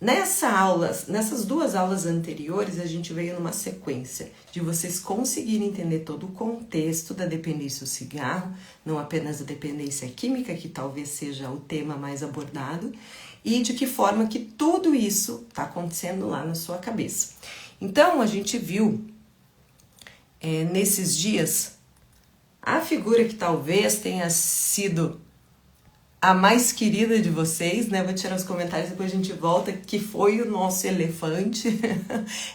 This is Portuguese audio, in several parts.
Nessas duas aulas anteriores, a gente veio numa sequência de vocês conseguirem entender todo o contexto da dependência do cigarro, não apenas a dependência química, que talvez seja o tema mais abordado, e de que forma que tudo isso está acontecendo lá na sua cabeça. Então, a gente viu nesses dias a figura que talvez tenha sido a mais querida de vocês, né? Vou tirar os comentários, depois a gente volta, que foi o nosso elefante.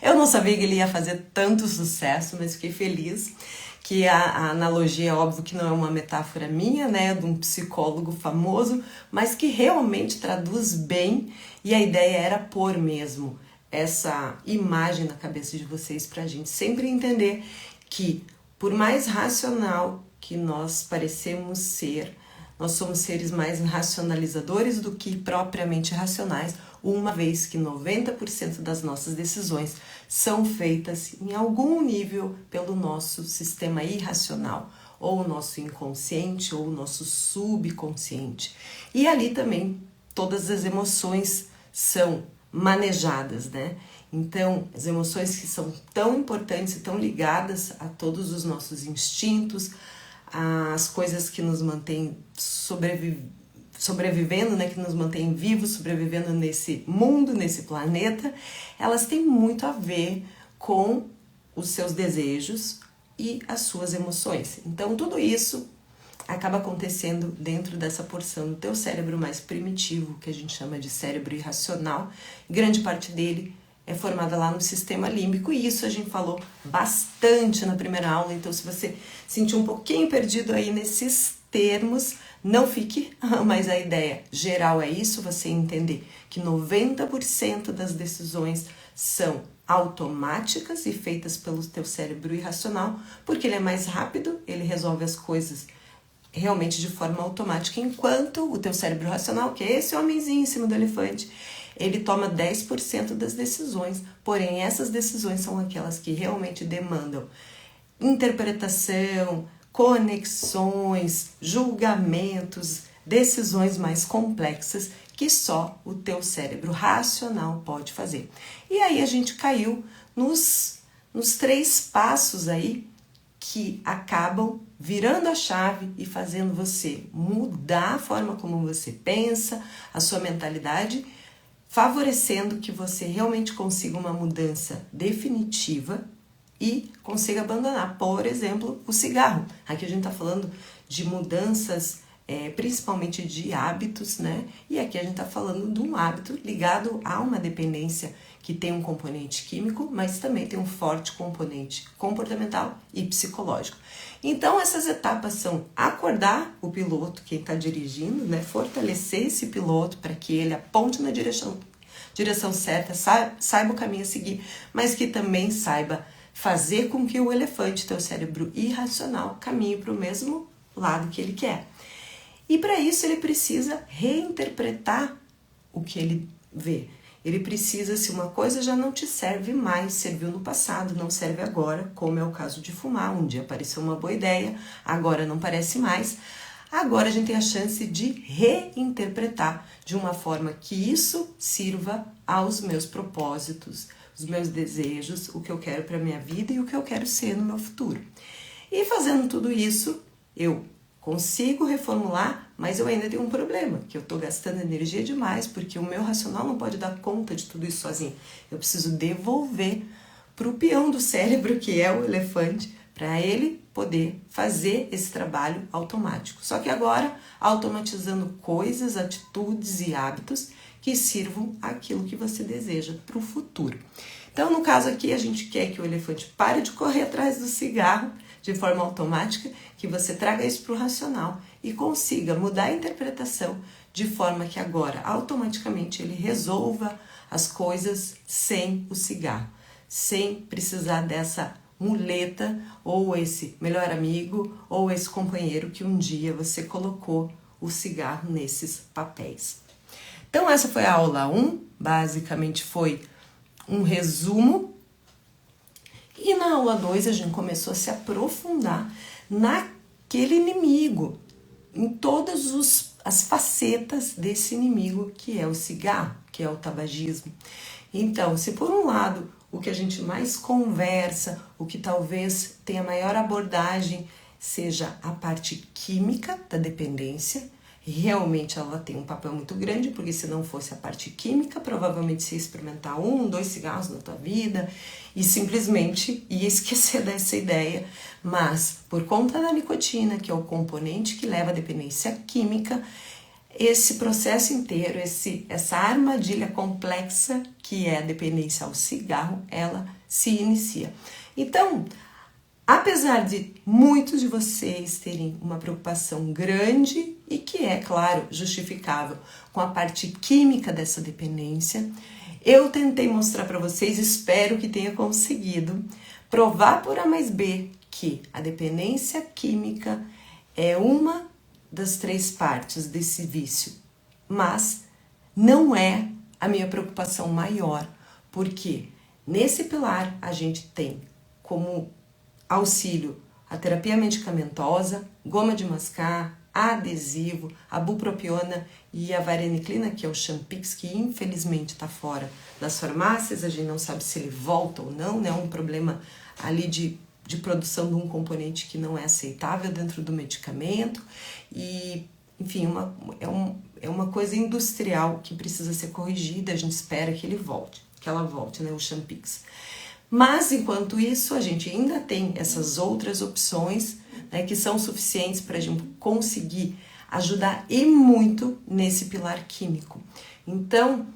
Eu não sabia que ele ia fazer tanto sucesso, mas fiquei feliz. Que a analogia, óbvio que não é uma metáfora minha, né? De um psicólogo famoso, mas que realmente traduz bem, e a ideia era pôr mesmo essa imagem na cabeça de vocês pra gente sempre entender que, por mais racional que nós parecemos ser, nós somos seres mais racionalizadores do que propriamente racionais, uma vez que 90% das nossas decisões são feitas em algum nível pelo nosso sistema irracional, ou o nosso inconsciente, ou o nosso subconsciente. E ali também todas as emoções são manejadas, né? Então, as emoções que são tão importantes e tão ligadas a todos os nossos instintos, as coisas que nos mantêm sobrevivendo, né, que nos mantêm vivos, sobrevivendo nesse mundo, nesse planeta, elas têm muito a ver com os seus desejos e as suas emoções. Então, tudo isso acaba acontecendo dentro dessa porção do teu cérebro mais primitivo, que a gente chama de cérebro irracional. Grande parte dele é formada lá no sistema límbico, e isso a gente falou bastante na primeira aula. Então, se você sentiu um pouquinho perdido aí nesses termos, não fique, mas a ideia geral é isso, você entender que 90% das decisões são automáticas e feitas pelo teu cérebro irracional, porque ele é mais rápido, ele resolve as coisas realmente de forma automática, enquanto o teu cérebro racional, que é esse homenzinho em cima do elefante, ele toma 10% das decisões, porém essas decisões são aquelas que realmente demandam interpretação, conexões, julgamentos, decisões mais complexas que só o teu cérebro racional pode fazer. E aí a gente caiu nos 3 passos aí que acabam virando a chave e fazendo você mudar a forma como você pensa, a sua mentalidade, favorecendo que você realmente consiga uma mudança definitiva e consiga abandonar, por exemplo, o cigarro. Aqui a gente está falando de mudanças, principalmente de hábitos, né? E aqui a gente está falando de um hábito ligado a uma dependência que tem um componente químico, mas também tem um forte componente comportamental e psicológico. Então, essas etapas são acordar o piloto, quem está dirigindo, né? Fortalecer esse piloto para que ele aponte na direção certa, saiba o caminho a seguir, mas que também saiba fazer com que o elefante, teu cérebro irracional, caminhe para o mesmo lado que ele quer. E para isso ele precisa reinterpretar o que ele vê. Ele precisa, se uma coisa já não te serve mais, serviu no passado, não serve agora, como é o caso de fumar. Um dia pareceu uma boa ideia, agora não parece mais. Agora a gente tem a chance de reinterpretar de uma forma que isso sirva aos meus propósitos, os meus desejos, o que eu quero para minha vida e o que eu quero ser no meu futuro. E fazendo tudo isso, eu consigo reformular, mas eu ainda tenho um problema, que eu estou gastando energia demais, porque o meu racional não pode dar conta de tudo isso sozinho. Eu preciso devolver para o peão do cérebro, que é o elefante, para ele poder fazer esse trabalho automático. Só que agora, automatizando coisas, atitudes e hábitos que sirvam aquilo que você deseja para o futuro. Então, no caso aqui, a gente quer que o elefante pare de correr atrás do cigarro de forma automática, que você traga isso para o racional e consiga mudar a interpretação de forma que agora, automaticamente, ele resolva as coisas sem o cigarro, sem precisar dessa muleta ou esse melhor amigo ou esse companheiro que um dia você colocou o cigarro nesses papéis. Então essa foi a aula 1, basicamente foi um resumo, e na aula 2 a gente começou a se aprofundar naquele inimigo, em todas as facetas desse inimigo que é o cigarro, que é o tabagismo. Então, se por um lado o que a gente mais conversa, o que talvez tenha maior abordagem, seja a parte química da dependência, realmente ela tem um papel muito grande, porque se não fosse a parte química, provavelmente você ia experimentar 1, 2 cigarros na tua vida e simplesmente ia esquecer dessa ideia. Mas por conta da nicotina, que é o componente que leva à dependência química, esse processo inteiro, essa armadilha complexa que é a dependência ao cigarro, ela se inicia. Então, apesar de muitos de vocês terem uma preocupação grande e que é, claro, justificável com a parte química dessa dependência, eu tentei mostrar para vocês, espero que tenha conseguido, provar por A mais B que a dependência química é uma das 3 partes desse vício, mas não é a minha preocupação maior, porque nesse pilar a gente tem como auxílio a terapia medicamentosa, goma de mascar, adesivo, a bupropiona e a vareniclina, que é o Champix, que infelizmente está fora das farmácias, a gente não sabe se ele volta ou não, né? Um problema ali de produção de um componente que não é aceitável dentro do medicamento e, enfim, é uma coisa industrial que precisa ser corrigida, a gente espera que ela volte, né, o Champix. Mas, enquanto isso, a gente ainda tem essas outras opções, né, que são suficientes para a gente conseguir ajudar e muito nesse pilar químico. Então,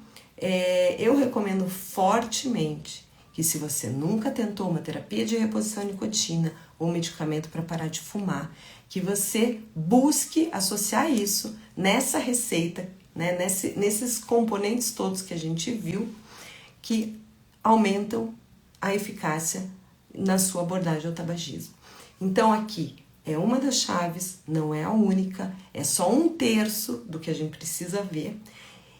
eu recomendo fortemente que se você nunca tentou uma terapia de reposição à nicotina ou medicamento para parar de fumar, que você busque associar isso nessa receita, né, nesses componentes todos que a gente viu, que aumentam a eficácia na sua abordagem ao tabagismo. Então aqui é uma das chaves, não é a única, é só 1/3 do que a gente precisa ver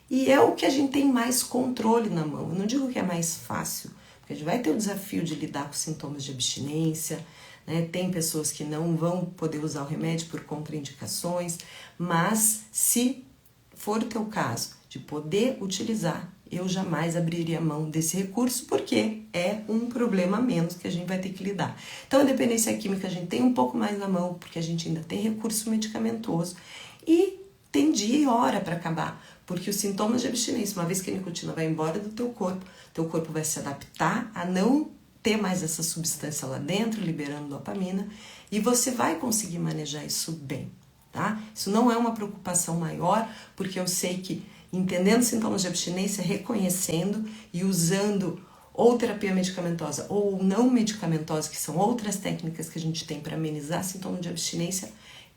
e é o que a gente tem mais controle na mão. Eu não digo que é mais fácil, porque a gente vai ter o desafio de lidar com sintomas de abstinência, né? Tem pessoas que não vão poder usar o remédio por contraindicações, mas se for o teu caso de poder utilizar, eu jamais abriria mão desse recurso, porque é um problema a menos que a gente vai ter que lidar. Então, a dependência química a gente tem um pouco mais na mão, porque a gente ainda tem recurso medicamentoso e tem dia e hora para acabar, porque os sintomas de abstinência, uma vez que a nicotina vai embora do teu corpo vai se adaptar a não ter mais essa substância lá dentro, liberando dopamina, e você vai conseguir manejar isso bem, tá? Isso não é uma preocupação maior, porque eu sei que entendendo sintomas de abstinência, reconhecendo e usando ou terapia medicamentosa ou não medicamentosa, que são outras técnicas que a gente tem para amenizar sintomas de abstinência,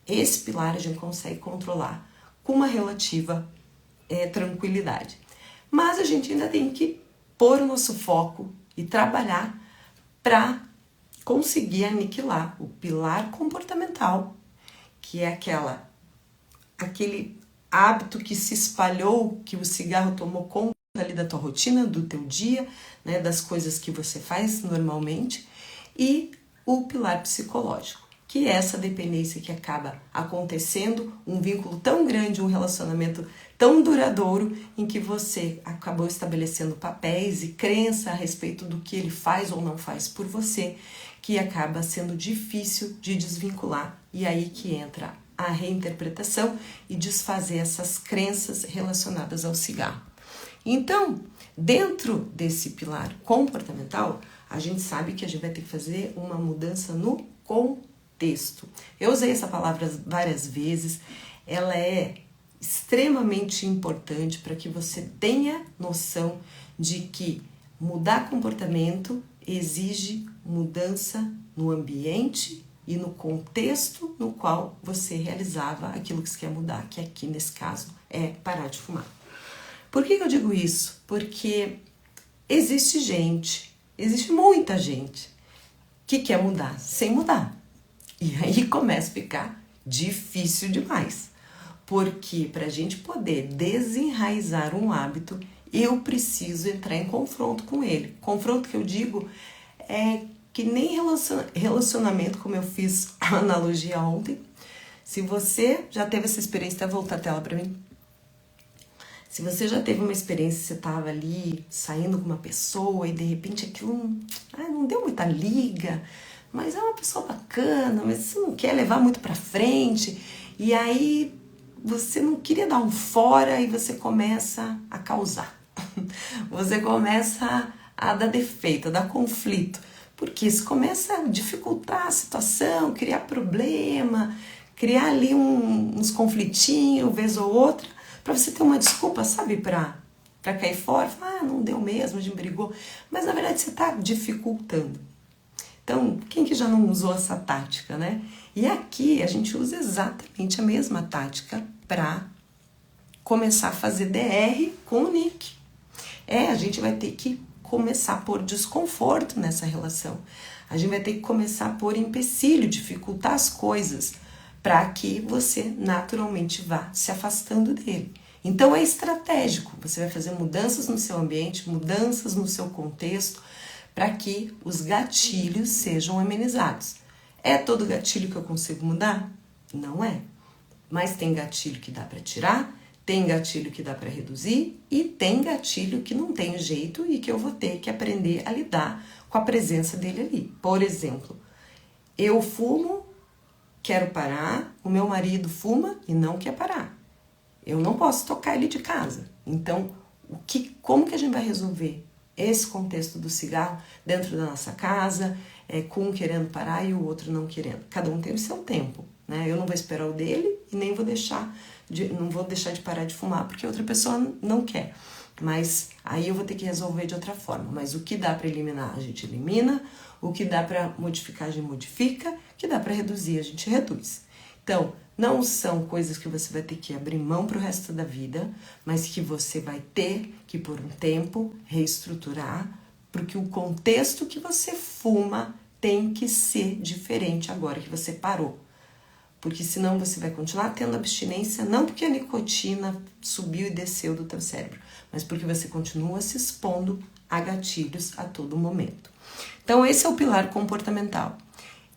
esse pilar a gente consegue controlar com uma relativa tranquilidade. Mas a gente ainda tem que pôr o nosso foco e trabalhar para conseguir aniquilar o pilar comportamental, que é aquele hábito que se espalhou, que o cigarro tomou conta ali da tua rotina, do teu dia, né, das coisas que você faz normalmente, e o pilar psicológico, que é essa dependência que acaba acontecendo, um vínculo tão grande, um relacionamento tão duradouro, em que você acabou estabelecendo papéis e crença a respeito do que ele faz ou não faz por você, que acaba sendo difícil de desvincular, e aí que entra a reinterpretação e desfazer essas crenças relacionadas ao cigarro. Então, dentro desse pilar comportamental, a gente sabe que a gente vai ter que fazer uma mudança no contexto. Eu usei essa palavra várias vezes, ela é extremamente importante para que você tenha noção de que mudar comportamento exige mudança no ambiente e no contexto no qual você realizava aquilo que você quer mudar, que aqui nesse caso é parar de fumar. Por que eu digo isso? Porque existe muita gente que quer mudar sem mudar. E aí começa a ficar difícil demais. Porque para a gente poder desenraizar um hábito, eu preciso entrar em confronto com ele. Confronto que eu digo é que nem relacionamento, como eu fiz a analogia ontem, Se você já teve essa experiência, até voltar a tela para mim. Se você já teve uma experiência, você estava ali saindo com uma pessoa e de repente aquilo não deu muita liga, mas é uma pessoa bacana, mas você não quer levar muito para frente, e aí você não queria dar um fora e você começa a causar. Você começa a dar defeito, a dar conflito, porque isso começa a dificultar a situação, criar problema, criar ali uns conflitinhos, vez ou outra, para você ter uma desculpa, sabe, para cair fora, falar, não deu mesmo, a gente brigou, mas na verdade você está dificultando. Então, quem que já não usou essa tática, né? E aqui a gente usa exatamente a mesma tática para começar a fazer DR com o Nick. A gente vai ter que começar a pôr desconforto nessa relação. A gente vai ter que começar a pôr empecilho, dificultar as coisas, para que você naturalmente vá se afastando dele. Então é estratégico, você vai fazer mudanças no seu ambiente, mudanças no seu contexto, para que os gatilhos sejam amenizados. É todo gatilho que eu consigo mudar? Não é. Mas tem gatilho que dá para tirar, tem gatilho que dá para reduzir e tem gatilho que não tem jeito e que eu vou ter que aprender a lidar com a presença dele ali. Por exemplo, eu fumo, quero parar, o meu marido fuma e não quer parar. Eu não posso tocar ele de casa. Então, como que a gente vai resolver esse contexto do cigarro dentro da nossa casa, com um querendo parar e o outro não querendo? Cada um tem o seu tempo, né? Eu não vou esperar o dele e nem vou não vou deixar de parar de fumar porque outra pessoa não quer. Mas aí eu vou ter que resolver de outra forma. Mas o que dá para eliminar, a gente elimina. O que dá para modificar, a gente modifica. O que dá para reduzir, a gente reduz. Então, não são coisas que você vai ter que abrir mão para o resto da vida, mas que você vai ter que, por um tempo, reestruturar, porque o contexto que você fuma tem que ser diferente agora que você parou. Porque senão você vai continuar tendo abstinência, não porque a nicotina subiu e desceu do teu cérebro, mas porque você continua se expondo a gatilhos a todo momento. Então esse é o pilar comportamental.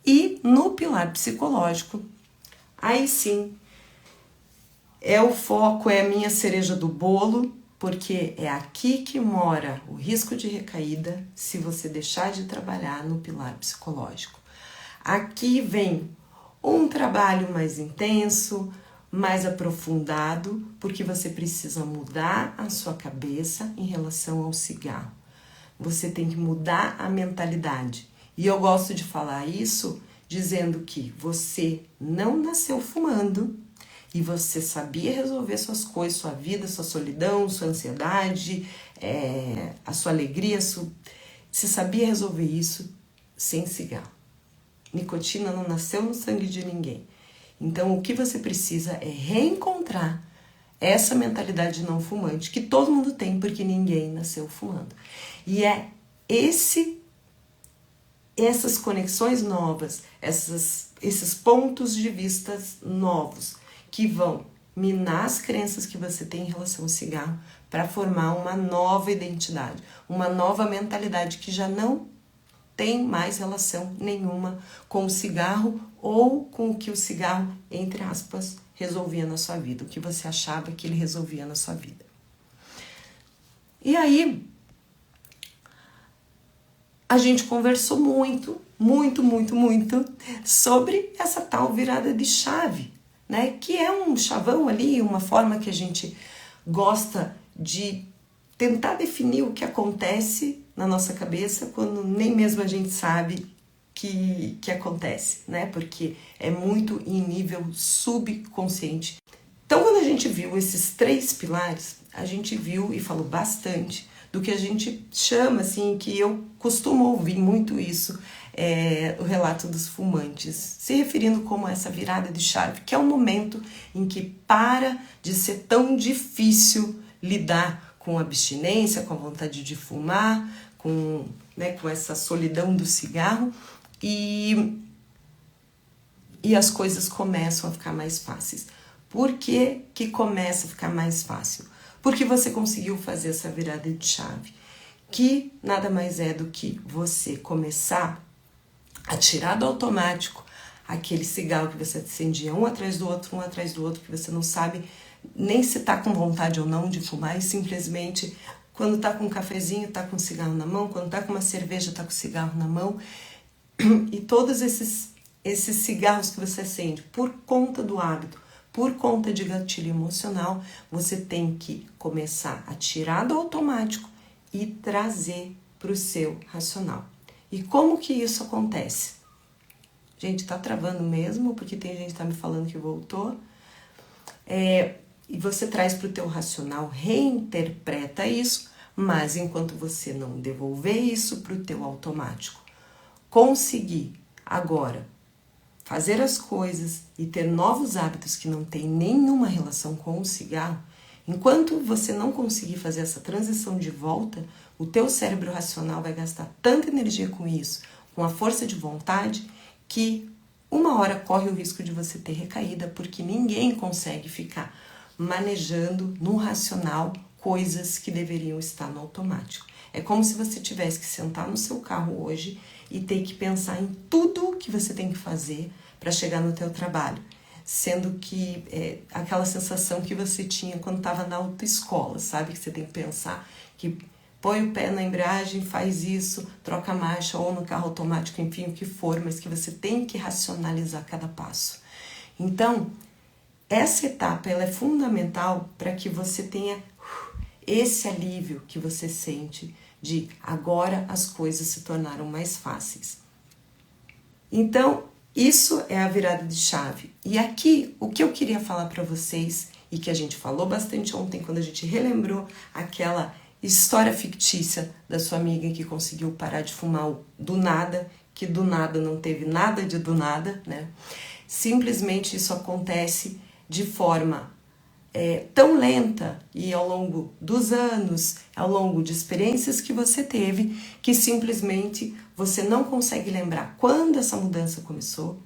E no pilar psicológico, aí sim, é o foco, é a minha cereja do bolo, porque é aqui que mora o risco de recaída se você deixar de trabalhar no pilar psicológico. Aqui vem um trabalho mais intenso, mais aprofundado, porque você precisa mudar a sua cabeça em relação ao cigarro. Você tem que mudar a mentalidade. E eu gosto de falar isso dizendo que você não nasceu fumando e você sabia resolver suas coisas, sua vida, sua solidão, sua ansiedade, a sua alegria, você sabia resolver isso sem cigarro. Nicotina não nasceu no sangue de ninguém. Então, o que você precisa é reencontrar essa mentalidade não fumante que todo mundo tem, porque ninguém nasceu fumando. E é essas conexões novas, esses pontos de vista novos que vão minar as crenças que você tem em relação ao cigarro para formar uma nova identidade, uma nova mentalidade que já não tem mais relação nenhuma com o cigarro ou com o que o cigarro, entre aspas, resolvia na sua vida, o que você achava que ele resolvia na sua vida. E aí, a gente conversou muito sobre essa tal virada de chave, né? Que é um chavão ali, uma forma que a gente gosta de tentar definir o que acontece na nossa cabeça quando nem mesmo a gente sabe que acontece, né? Porque é muito em nível subconsciente. Então, quando a gente viu esses 3 pilares, a gente viu e falou bastante do que a gente chama, assim, que eu costumo ouvir muito isso, o relato dos fumantes, se referindo como essa virada de chave, que é o momento em que para de ser tão difícil lidar com a abstinência, com a vontade de fumar, com essa solidão do cigarro, e as coisas começam a ficar mais fáceis. Por que começa a ficar mais fácil? Porque você conseguiu fazer essa virada de chave, que nada mais é do que você começar a tirar do automático aquele cigarro que você acendia um atrás do outro, que você não sabe nem se tá com vontade ou não de fumar, e simplesmente quando tá com um cafezinho, tá com um cigarro na mão, quando tá com uma cerveja, tá com o cigarro na mão, e todos esses cigarros que você acende por conta do hábito, por conta de gatilho emocional, você tem que começar a tirar do automático e trazer para o seu racional. E como que isso acontece? Gente, tá travando mesmo, porque tem gente que tá me falando que voltou. E você traz para o teu racional, reinterpreta isso, mas enquanto você não devolver isso para o teu automático, conseguir agora fazer as coisas e ter novos hábitos que não tem nenhuma relação com o cigarro, enquanto você não conseguir fazer essa transição de volta, o teu cérebro racional vai gastar tanta energia com isso, com a força de vontade, que uma hora corre o risco de você ter recaída, porque ninguém consegue ficar manejando no racional coisas que deveriam estar no automático. É como se você tivesse que sentar no seu carro hoje e ter que pensar em tudo que você tem que fazer para chegar no teu trabalho, sendo que aquela sensação que você tinha quando estava na autoescola, sabe? Que você tem que pensar que põe o pé na embreagem, faz isso, troca a marcha ou no carro automático, enfim, o que for, mas que você tem que racionalizar cada passo. Então, essa etapa ela é fundamental para que você tenha esse alívio que você sente de agora as coisas se tornaram mais fáceis. Então, isso é a virada de chave. E aqui, o que eu queria falar para vocês, e que a gente falou bastante ontem, quando a gente relembrou aquela história fictícia da sua amiga que conseguiu parar de fumar do nada, que do nada não teve nada de do nada, né? Simplesmente isso acontece de forma tão lenta e ao longo dos anos, ao longo de experiências que você teve, que simplesmente você não consegue lembrar quando essa mudança começou,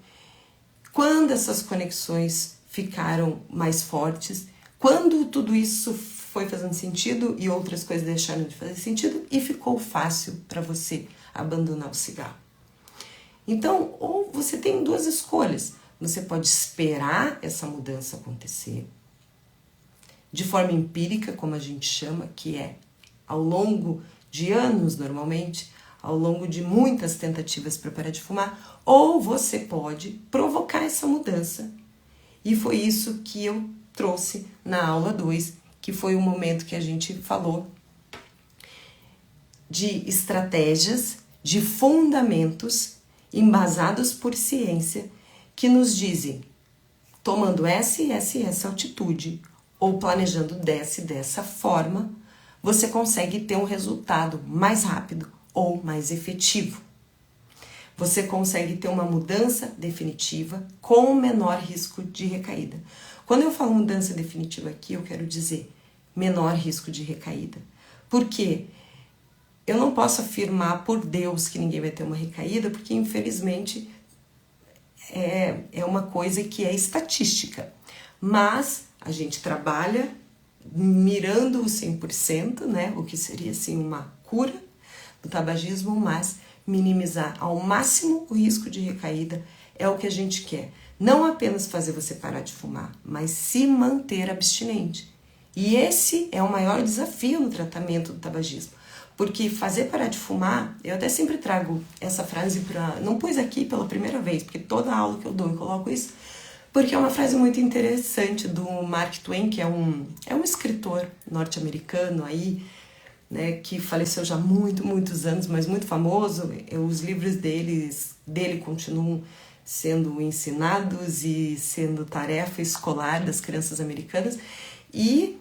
quando essas conexões ficaram mais fortes, quando tudo isso foi fazendo sentido e outras coisas deixaram de fazer sentido e ficou fácil para você abandonar o cigarro. Então, ou você tem duas escolhas. Você pode esperar essa mudança acontecer de forma empírica, como a gente chama, que é ao longo de anos, normalmente, ao longo de muitas tentativas para parar de fumar, ou você pode provocar essa mudança. E foi isso que eu trouxe na aula 2, que foi o momento que a gente falou de estratégias, de fundamentos embasados por ciência, que nos dizem, tomando essa e essa atitude, ou planejando dessa forma, você consegue ter um resultado mais rápido ou mais efetivo. Você consegue ter uma mudança definitiva com menor risco de recaída. Quando eu falo mudança definitiva aqui, eu quero dizer menor risco de recaída. Por quê? Eu não posso afirmar por Deus que ninguém vai ter uma recaída, porque infelizmente é uma coisa que é estatística. Mas a gente trabalha mirando o 100%, né? O que seria assim uma cura do tabagismo, mas minimizar ao máximo o risco de recaída é o que a gente quer. Não apenas fazer você parar de fumar, mas se manter abstinente. E esse é o maior desafio no tratamento do tabagismo. Porque fazer parar de fumar, eu até sempre trago essa frase não pus aqui pela primeira vez, porque toda aula que eu dou eu coloco isso, porque é uma frase muito interessante do Mark Twain, que é um escritor norte-americano aí, né, que faleceu já há muitos anos, mas muito famoso. Os livros dele continuam sendo ensinados e sendo tarefa escolar das crianças americanas. E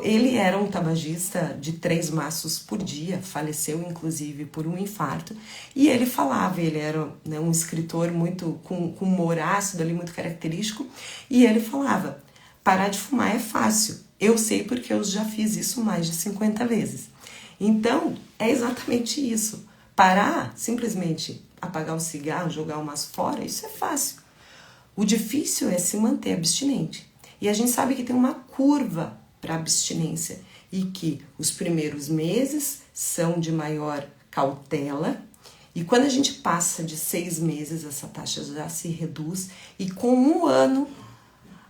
ele era um tabagista de 3 maços por dia, faleceu inclusive por um infarto, e ele falava, ele era, né, um escritor muito com humor ácido ali, muito característico, e ele falava, parar de fumar é fácil, eu sei porque eu já fiz isso mais de 50 vezes. Então, é exatamente isso, parar, simplesmente apagar o cigarro, jogar o maço fora, isso é fácil. O difícil é se manter abstinente, e a gente sabe que tem uma curva para abstinência e que os primeiros meses são de maior cautela E quando a gente passa de 6 meses, essa taxa já se reduz, e com 1 ano,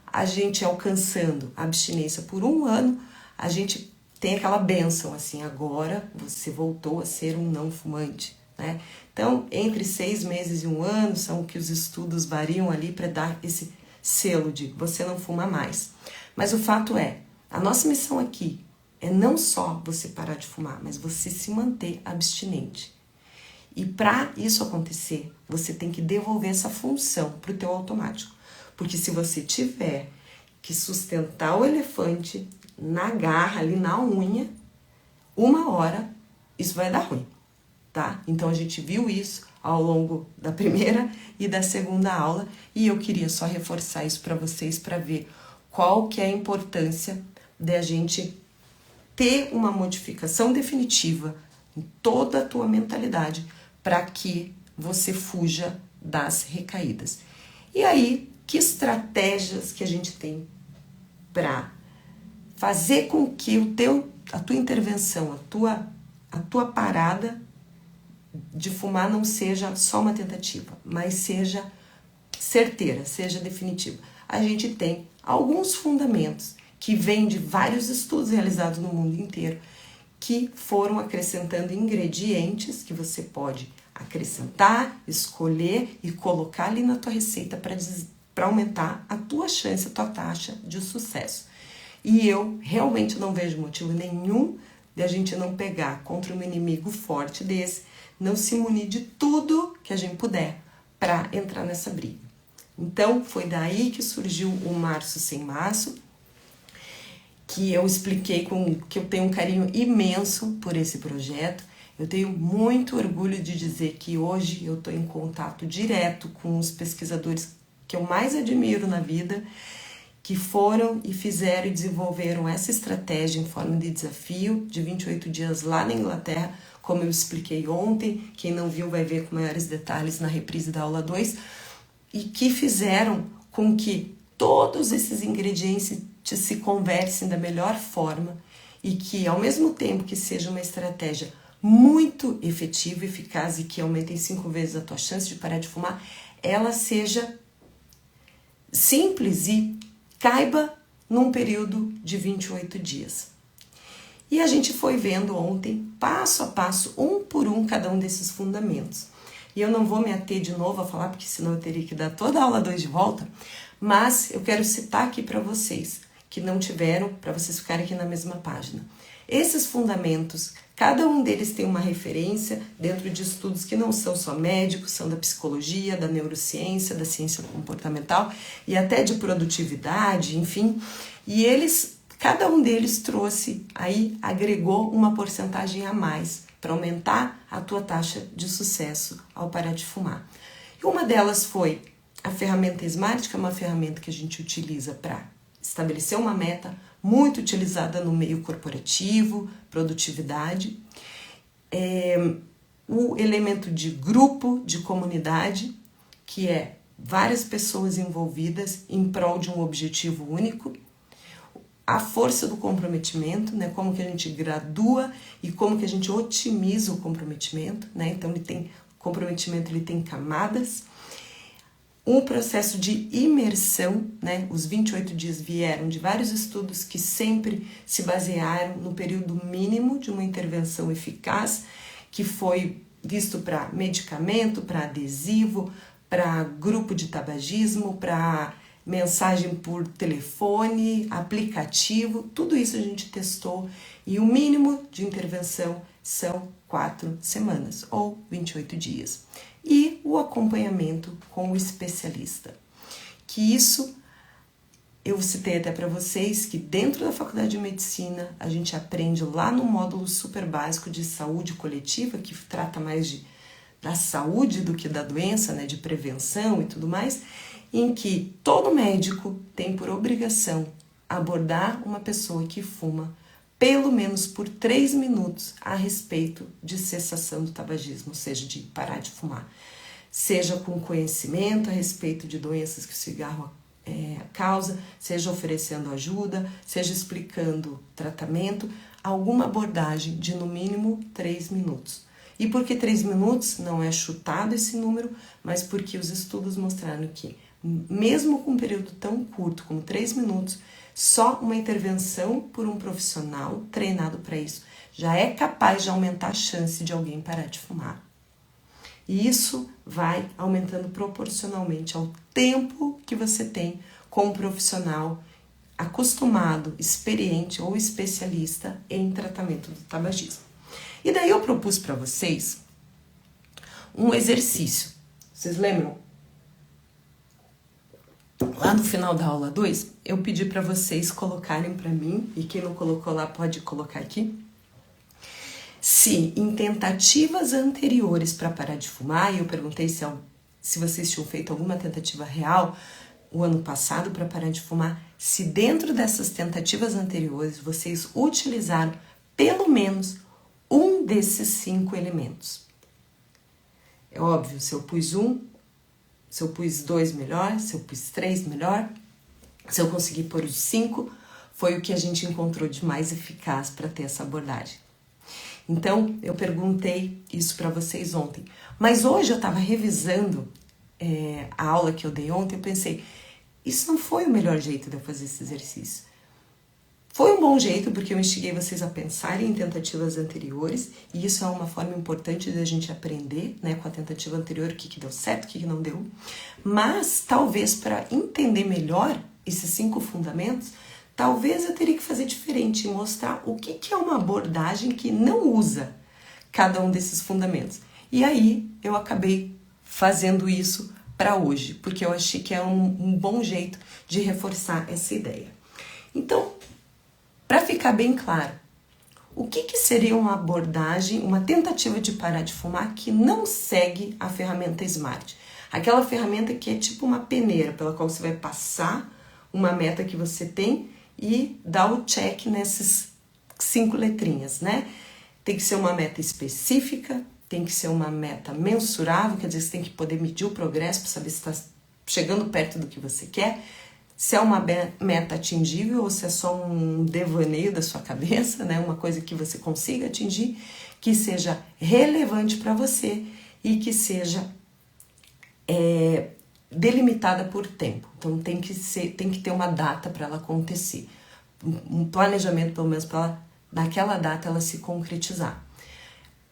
a gente alcançando a abstinência por 1 ano, a gente tem aquela bênção, assim, agora você voltou a ser um não fumante, né? Então, entre 6 meses e 1 ano, são o que os estudos variam ali para dar esse selo de você não fuma mais. Mas o fato é, a nossa missão aqui é não só você parar de fumar, mas você se manter abstinente. E para isso acontecer, você tem que devolver essa função para o teu automático. Porque se você tiver que sustentar o elefante na garra, ali na unha, 1 hora, isso vai dar ruim, tá? Então a gente viu isso ao longo da primeira e da segunda aula e eu queria só reforçar isso para vocês para ver qual que é a importância de a gente ter uma modificação definitiva em toda a tua mentalidade para que você fuja das recaídas. E aí, que estratégias que a gente tem para fazer com que a tua intervenção, a tua parada de fumar não seja só uma tentativa, mas seja certeira, seja definitiva. A gente tem alguns fundamentos que vêm de vários estudos realizados no mundo inteiro, que foram acrescentando ingredientes que você pode acrescentar, escolher e colocar ali na tua receita para aumentar a tua chance, a tua taxa de sucesso. E eu realmente não vejo motivo nenhum de a gente não pegar contra um inimigo forte desse, não se munir de tudo que a gente puder para entrar nessa briga. Então, foi daí que surgiu o Março Sem Maço, que eu expliquei que eu tenho um carinho imenso por esse projeto. Eu tenho muito orgulho de dizer que hoje eu estou em contato direto com os pesquisadores que eu mais admiro na vida, que foram e fizeram e desenvolveram essa estratégia em forma de desafio de 28 dias lá na Inglaterra, como eu expliquei ontem. Quem não viu vai ver com maiores detalhes na reprise da aula 2, e que fizeram com que todos esses ingredientes se conversem da melhor forma e que, ao mesmo tempo que seja uma estratégia muito efetiva, eficaz e que aumente em 5 vezes a tua chance de parar de fumar, ela seja simples e caiba num período de 28 dias. E a gente foi vendo ontem, passo a passo, um por um, cada um desses fundamentos. E eu não vou me ater de novo a falar, porque senão eu teria que dar toda a aula 2 de volta, mas eu quero citar aqui para vocês, que não tiveram, para vocês ficarem aqui na mesma página. Esses fundamentos, cada um deles tem uma referência dentro de estudos que não são só médicos, são da psicologia, da neurociência, da ciência comportamental e até de produtividade, enfim. E cada um deles trouxe, aí agregou uma porcentagem a mais para aumentar a tua taxa de sucesso ao parar de fumar. E uma delas foi a ferramenta SMART, que é uma ferramenta que a gente utiliza para estabelecer uma meta, muito utilizada no meio corporativo, produtividade. O elemento de grupo, de comunidade, que é várias pessoas envolvidas em prol de um objetivo único. A força do comprometimento, né? Como que a gente gradua e como que a gente otimiza o comprometimento, né? Então, comprometimento ele tem camadas. Um processo de imersão, né? Os 28 dias vieram de vários estudos que sempre se basearam no período mínimo de uma intervenção eficaz, que foi visto para medicamento, para adesivo, para grupo de tabagismo, para mensagem por telefone, aplicativo, tudo isso a gente testou e o mínimo de intervenção são 4 semanas ou 28 dias. E o acompanhamento com o especialista, que isso eu citei até para vocês que dentro da Faculdade de Medicina a gente aprende lá no módulo super básico de saúde coletiva, que trata mais da saúde do que da doença, né, de prevenção e tudo mais, em que todo médico tem por obrigação abordar uma pessoa que fuma pelo menos por 3 minutos a respeito de cessação do tabagismo, ou seja, de parar de fumar. Seja com conhecimento a respeito de doenças que o cigarro causa, seja oferecendo ajuda, seja explicando tratamento, alguma abordagem de no mínimo 3 minutos. E por que 3 minutos? Não é chutado esse número, mas porque os estudos mostraram que, mesmo com um período tão curto como 3 minutos, só uma intervenção por um profissional treinado para isso já é capaz de aumentar a chance de alguém parar de fumar. E isso vai aumentando proporcionalmente ao tempo que você tem com um profissional acostumado, experiente ou especialista em tratamento do tabagismo. E daí eu propus para vocês um exercício. Vocês lembram? Lá no final da aula 2, eu pedi para vocês colocarem para mim, e quem não colocou lá pode colocar aqui, se em tentativas anteriores para parar de fumar, e eu perguntei se vocês tinham feito alguma tentativa real o ano passado para parar de fumar, se dentro dessas tentativas anteriores vocês utilizaram pelo menos um desses 5 elementos. É óbvio, se eu pus 1, se eu pus 2 melhor, se eu pus 3 melhor, se eu conseguir pôr os 5, foi o que a gente encontrou de mais eficaz para ter essa abordagem. Então, eu perguntei isso para vocês ontem. Mas hoje eu estava revisando a aula que eu dei ontem, eu pensei, isso não foi o melhor jeito de eu fazer esse exercício. Foi um bom jeito, porque eu instiguei vocês a pensarem em tentativas anteriores, e isso é uma forma importante de a gente aprender, né, com a tentativa anterior, o que deu certo, o que não deu. Mas, talvez, para entender melhor esses 5 fundamentos, talvez eu teria que fazer diferente e mostrar o que é uma abordagem que não usa cada um desses fundamentos. E aí, eu acabei fazendo isso para hoje, porque eu achei que é um bom jeito de reforçar essa ideia. Então, para ficar bem claro, o que seria uma abordagem, uma tentativa de parar de fumar que não segue a ferramenta SMART? Aquela ferramenta que é tipo uma peneira pela qual você vai passar uma meta que você tem e dar o check nessas 5 letrinhas, né? Tem que ser uma meta específica, tem que ser uma meta mensurável, quer dizer, você tem que poder medir o progresso para saber se está chegando perto do que você quer, se é uma meta atingível ou se é só um devaneio da sua cabeça, né? Uma coisa que você consiga atingir, que seja relevante para você e que seja delimitada por tempo. Então tem que ter uma data para ela acontecer, um planejamento pelo menos para ela, naquela data ela se concretizar.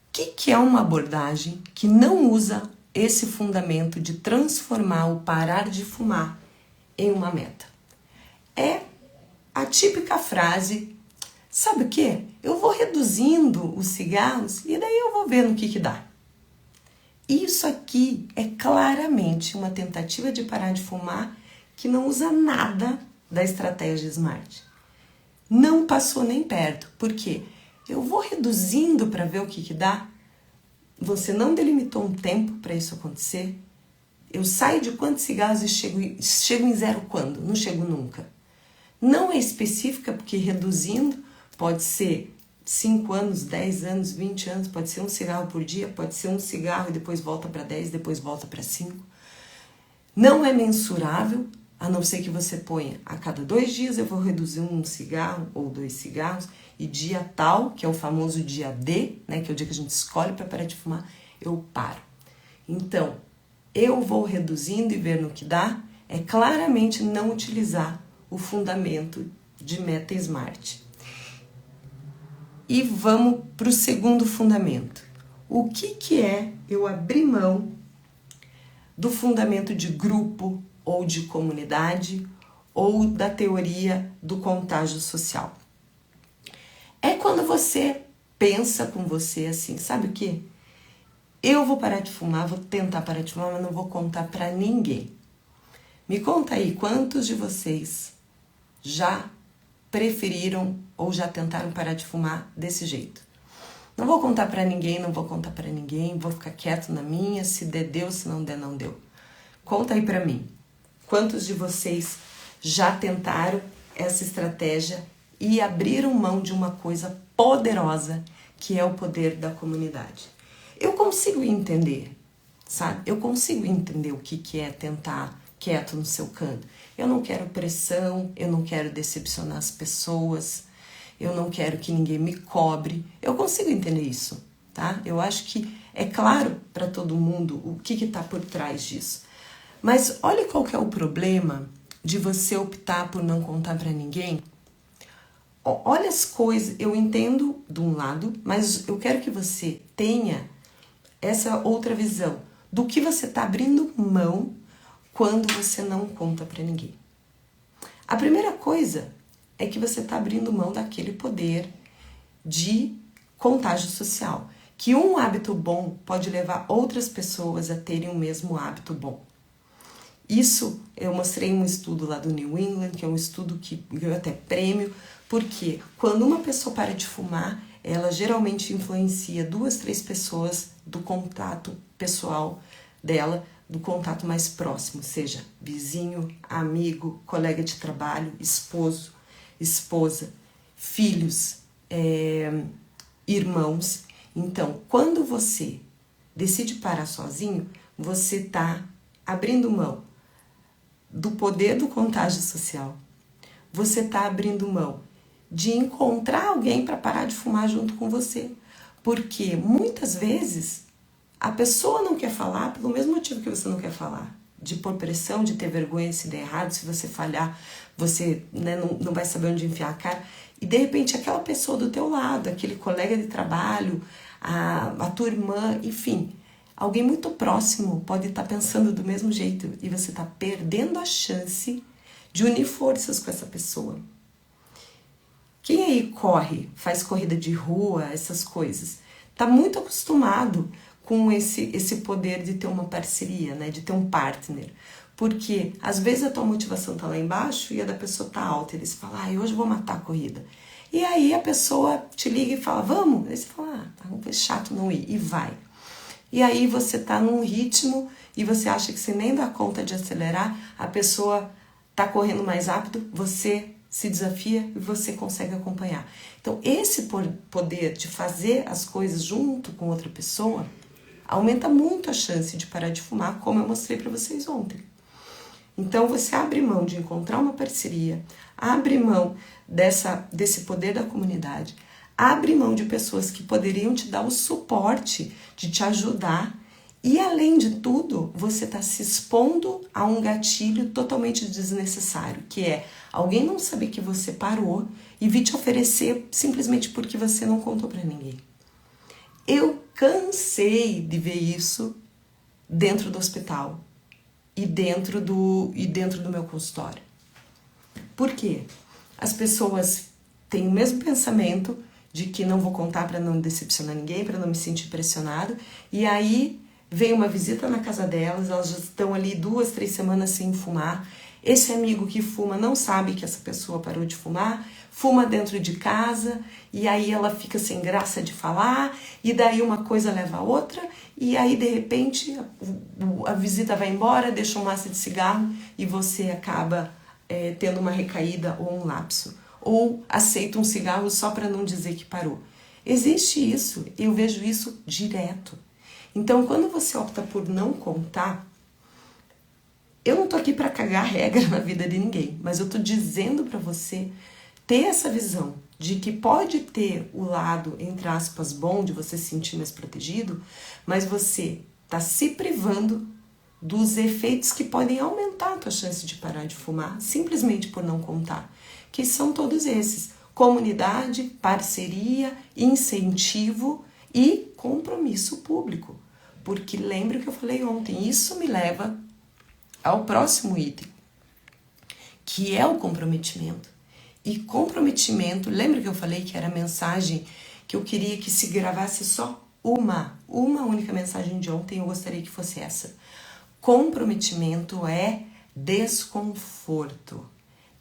O que é uma abordagem que não usa esse fundamento de transformar o parar de fumar em uma meta? É a típica frase, sabe o quê? Eu vou reduzindo os cigarros e daí eu vou ver no que dá. Isso aqui é claramente uma tentativa de parar de fumar que não usa nada da estratégia SMART. Não passou nem perto. Por quê? Eu vou reduzindo para ver o que dá. Você não delimitou um tempo para isso acontecer. Eu saio de quantos cigarros e chego em 0 quando? Não chego nunca. Não é específica, porque reduzindo pode ser 5 anos, 10 anos, 20 anos, pode ser um cigarro por dia, pode ser um cigarro e depois volta para 10, depois volta para 5. Não é mensurável, a não ser que você ponha a cada 2 dias eu vou reduzir um cigarro ou 2 cigarros, e dia tal, que é o famoso dia D, né, que é o dia que a gente escolhe para parar de fumar, eu paro. Então, eu vou reduzindo e ver no que dá, é claramente não utilizar o fundamento de meta SMART. E vamos para o segundo fundamento. O que é eu abrir mão do fundamento de grupo ou de comunidade ou da teoria do contágio social? É quando você pensa com você assim, sabe o quê? Eu vou parar de fumar, vou tentar parar de fumar, mas não vou contar para ninguém. Me conta aí, quantos de vocês já preferiram ou já tentaram parar de fumar desse jeito? Não vou contar para ninguém, não vou contar para ninguém, vou ficar quieto na minha, se der deu, se não der não deu. Conta aí para mim, quantos de vocês já tentaram essa estratégia e abriram mão de uma coisa poderosa, que é o poder da comunidade? Eu consigo entender, sabe? Eu consigo entender o que é tentar quieto no seu canto. Eu não quero pressão, eu não quero decepcionar as pessoas, eu não quero que ninguém me cobre. Eu consigo entender isso. tá? Eu acho que é claro para todo mundo o que está por trás disso. Mas olha qual que é o problema de você optar por não contar para ninguém. Olha as coisas, eu entendo de um lado, mas eu quero que você tenha essa outra visão do que você está abrindo mão quando você não conta para ninguém. A primeira coisa é que você está abrindo mão daquele poder de contágio social, que um hábito bom pode levar outras pessoas a terem o mesmo hábito bom. Isso eu mostrei em um estudo lá do New England, que é um estudo que ganhou até prêmio, porque quando uma pessoa para de fumar, ela geralmente influencia 2, 3 pessoas do contato pessoal dela, do contato mais próximo, seja vizinho, amigo, colega de trabalho, esposo, esposa, filhos, irmãos. Então, quando você decide parar sozinho, você está abrindo mão do poder do contágio social. Você está abrindo mão de encontrar alguém para parar de fumar junto com você. Porque muitas vezes a pessoa não quer falar pelo mesmo motivo que você não quer falar. De pôr pressão, de ter vergonha se der errado, se você falhar, você não vai saber onde enfiar a cara. E de repente aquela pessoa do teu lado, aquele colega de trabalho, a tua irmã, enfim, alguém muito próximo pode estar pensando do mesmo jeito e você está perdendo a chance de unir forças com essa pessoa. Quem aí corre, faz corrida de rua, essas coisas, está muito acostumado com esse poder de ter uma parceria, né, de ter um partner. Porque às vezes a tua motivação está lá embaixo e a da pessoa está alta. Eles falam, hoje eu vou matar a corrida. E aí a pessoa te liga e fala, vamos? Aí você fala, tá chato não ir, e vai. E aí você tá num ritmo e você acha que você nem dá conta de acelerar, a pessoa tá correndo mais rápido, você se desafia e você consegue acompanhar. Então esse poder de fazer as coisas junto com outra pessoa aumenta muito a chance de parar de fumar, como eu mostrei para vocês ontem. Então você abre mão de encontrar uma parceria, abre mão desse poder da comunidade, abre mão de pessoas que poderiam te dar o suporte de te ajudar e, além de tudo, você está se expondo a um gatilho totalmente desnecessário, que é alguém não saber que você parou e vir te oferecer simplesmente porque você não contou para ninguém. Eu cansei de ver isso dentro do hospital e dentro do meu consultório. Por quê? As pessoas têm o mesmo pensamento de que não vou contar para não decepcionar ninguém, para não me sentir pressionado, e aí vem uma visita na casa delas, elas já estão ali 2, 3 semanas sem fumar, esse amigo que fuma não sabe que essa pessoa parou de fumar, fuma dentro de casa, e aí ela fica sem graça de falar, e daí uma coisa leva a outra, e aí de repente a visita vai embora, deixa um maço de cigarro, e você acaba tendo uma recaída ou um lapso. Ou aceita um cigarro só para não dizer que parou. Existe isso, eu vejo isso direto. Então, quando você opta por não contar, eu não tô aqui para cagar regra na vida de ninguém, mas eu tô dizendo para você ter essa visão de que pode ter o lado, entre aspas, bom de você se sentir mais protegido, mas você tá se privando dos efeitos que podem aumentar a tua chance de parar de fumar, simplesmente por não contar, que são todos esses: comunidade, parceria, incentivo e compromisso público. Porque lembra o que eu falei ontem, isso me leva ao próximo item, que é o comprometimento. E comprometimento, lembra que eu falei que era a mensagem que eu queria que se gravasse só uma única mensagem de ontem, eu gostaria que fosse essa. Comprometimento é desconforto,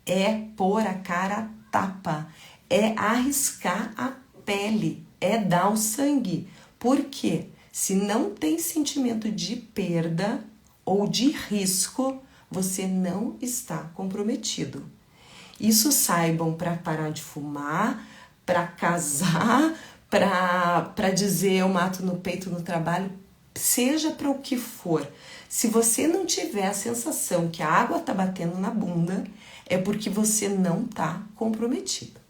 é pôr a cara a tapa, é arriscar a pele, é dar o sangue. Por quê? Se não tem sentimento de perda ou de risco, você não está comprometido. Isso saibam para parar de fumar, para casar, para dizer eu mato no peito no trabalho, seja para o que for. Se você não tiver a sensação que a água está batendo na bunda, é porque você não está comprometido.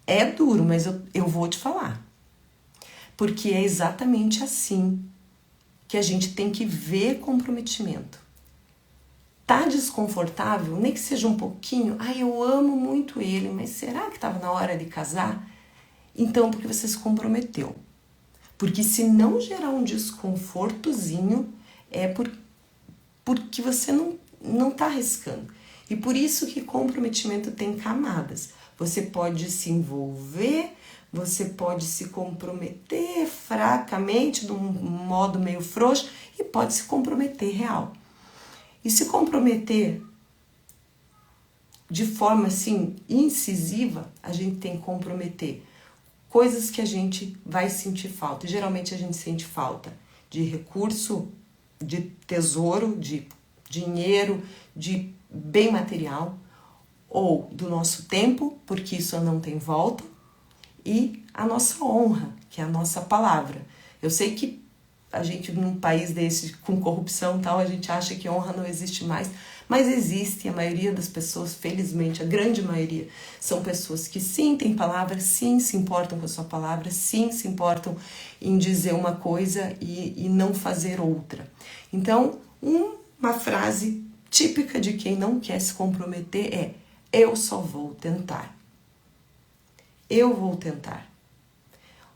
É duro, mas eu vou te falar. porque é exatamente assim que a gente tem que ver comprometimento. Tá desconfortável, nem que seja um pouquinho, eu amo muito ele, mas será que estava na hora de casar? Então, porque você se comprometeu. Porque se não gerar um desconfortozinho, é porque você não tá arriscando. E por isso que comprometimento tem camadas. Você pode se envolver, você pode se comprometer fracamente, de um modo meio frouxo, e pode se comprometer real. E se comprometer de forma assim incisiva, a gente tem que comprometer coisas que a gente vai sentir falta. E geralmente a gente sente falta de recurso, de tesouro, de dinheiro, de bem material, ou do nosso tempo, porque isso não tem volta, e a nossa honra, que é a nossa palavra. Eu sei que a gente, num país desse, com corrupção e tal, a gente acha que honra não existe mais, mas existe. A maioria das pessoas, felizmente, a grande maioria, são pessoas que sim têm palavra, sim se importam com a sua palavra, sim se importam em dizer uma coisa e não fazer outra. Então, uma frase típica de quem não quer se comprometer é: eu só vou tentar. Eu vou tentar.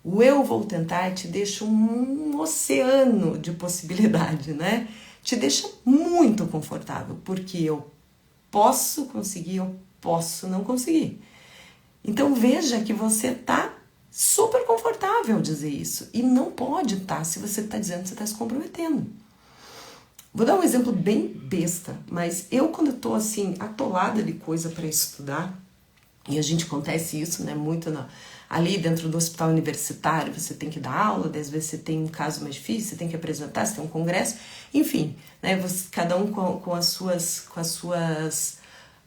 O eu vou tentar te deixa um oceano de possibilidade, né? Te deixa muito confortável, porque eu posso conseguir, eu posso não conseguir. Então veja que você tá super confortável dizer isso. E não pode estar se você está dizendo que você está se comprometendo. Vou dar um exemplo bem besta, mas eu quando eu tô assim, atolada de coisa para estudar, e a gente acontece isso, né, muito ali dentro do hospital universitário, você tem que dar aula, às vezes você tem um caso mais difícil, você tem que apresentar, você tem um congresso, enfim, né, cada um com as suas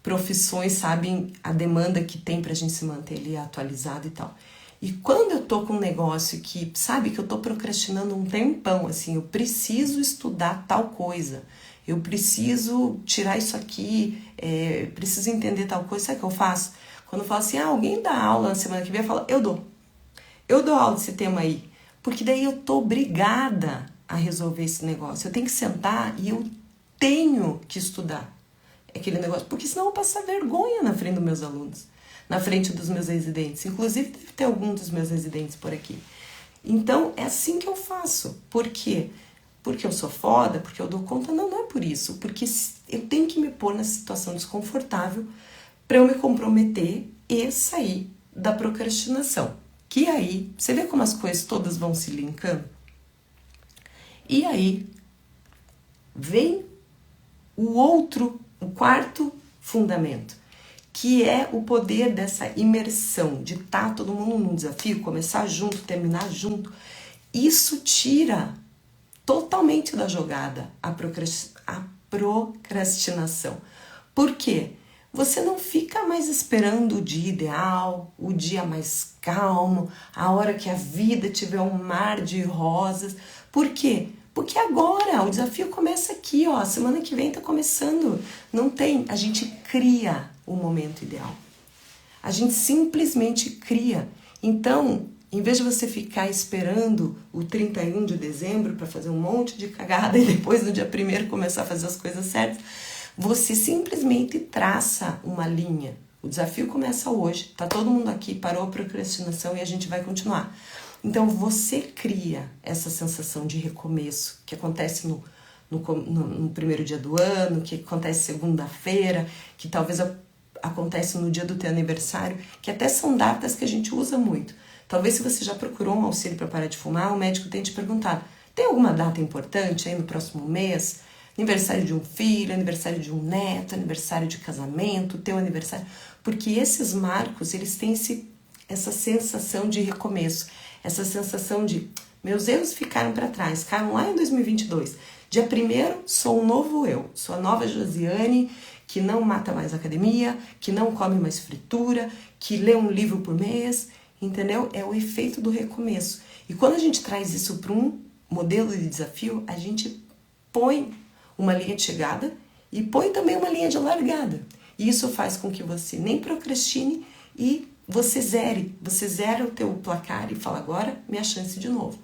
profissões sabem a demanda que tem pra gente se manter ali atualizado e tal. E quando eu tô com um negócio que, sabe, que eu tô procrastinando um tempão, assim, eu preciso estudar tal coisa, eu preciso tirar isso aqui, preciso entender tal coisa, sabe o que eu faço? Quando eu falo assim, alguém dá aula na semana que vem, eu falo, eu dou aula desse tema aí, porque daí eu tô obrigada a resolver esse negócio, eu tenho que sentar e eu tenho que estudar aquele negócio, porque senão eu vou passar vergonha na frente dos meus alunos, na frente dos meus residentes, inclusive deve ter algum dos meus residentes por aqui. Então é assim que eu faço. Por quê? Porque eu sou foda, porque eu dou conta? Não é por isso, porque eu tenho que me pôr nessa situação desconfortável para eu me comprometer e sair da procrastinação. Que aí, você vê como as coisas todas vão se linkando? E aí vem o quarto fundamento, que é o poder dessa imersão, de estar todo mundo num desafio, começar junto, terminar junto. Isso tira totalmente da jogada a procrastinação. Por quê? Você não fica mais esperando o dia ideal, o dia mais calmo, a hora que a vida tiver um mar de rosas. Por quê? Porque agora o desafio começa aqui, ó. Semana que vem tá começando. Não tem, a gente cria o momento ideal. A gente simplesmente cria. Então, em vez de você ficar esperando o 31 de dezembro para fazer um monte de cagada e depois no dia 1º começar a fazer as coisas certas, você simplesmente traça uma linha. O desafio começa hoje, tá todo mundo aqui, parou a procrastinação e a gente vai continuar. Então você cria essa sensação de recomeço que acontece no primeiro dia do ano, que acontece segunda-feira, que talvez acontece no dia do teu aniversário, que até são datas que a gente usa muito. Talvez se você já procurou um auxílio para parar de fumar, o médico tenha te perguntado, tem alguma data importante aí no próximo mês? Aniversário de um filho, aniversário de um neto, aniversário de casamento, teu aniversário. Porque esses marcos, eles têm essa sensação de recomeço, essa sensação de meus erros ficaram para trás, ficaram lá em 2022. Dia 1º, sou um novo eu, sou a nova Josiane, que não mata mais academia, que não come mais fritura, que lê um livro por mês, entendeu? É o efeito do recomeço. E quando a gente traz isso para um modelo de desafio, a gente põe uma linha de chegada e põe também uma linha de largada. E isso faz com que você nem procrastine e você zera o teu placar e fala, agora minha chance de novo.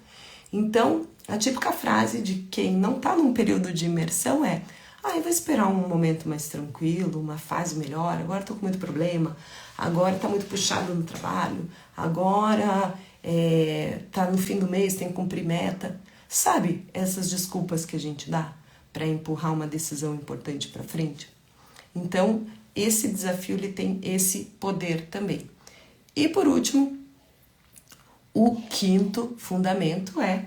Então, a típica frase de quem não está num período de imersão é, eu vou esperar um momento mais tranquilo, uma fase melhor, agora estou com muito problema, agora está muito puxado no trabalho, agora está no fim do mês, tem que cumprir meta. Sabe essas desculpas que a gente dá para empurrar uma decisão importante para frente? Então, esse desafio ele tem esse poder também. E por último, o quinto fundamento é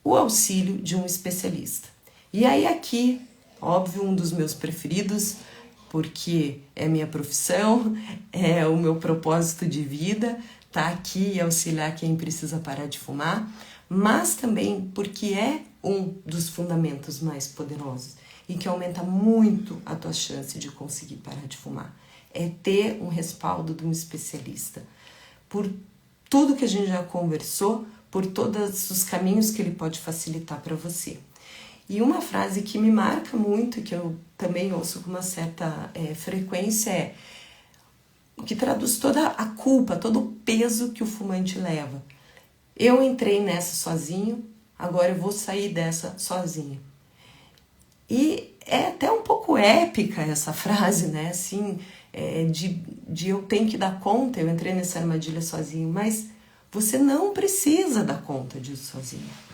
o auxílio de um especialista. E aí aqui, óbvio, um dos meus preferidos, porque é minha profissão, é o meu propósito de vida, tá aqui e auxiliar quem precisa parar de fumar, mas também porque é um dos fundamentos mais poderosos e que aumenta muito a tua chance de conseguir parar de fumar. É ter um respaldo de um especialista. Por tudo que a gente já conversou, por todos os caminhos que ele pode facilitar para você. E uma frase que me marca muito, que eu também ouço com uma certa frequência, que traduz toda a culpa, todo o peso que o fumante leva. Eu entrei nessa sozinho, agora eu vou sair dessa sozinho. E é até um pouco épica essa frase, né? Assim, de eu tenho que dar conta, eu entrei nessa armadilha sozinho, mas você não precisa dar conta disso sozinho.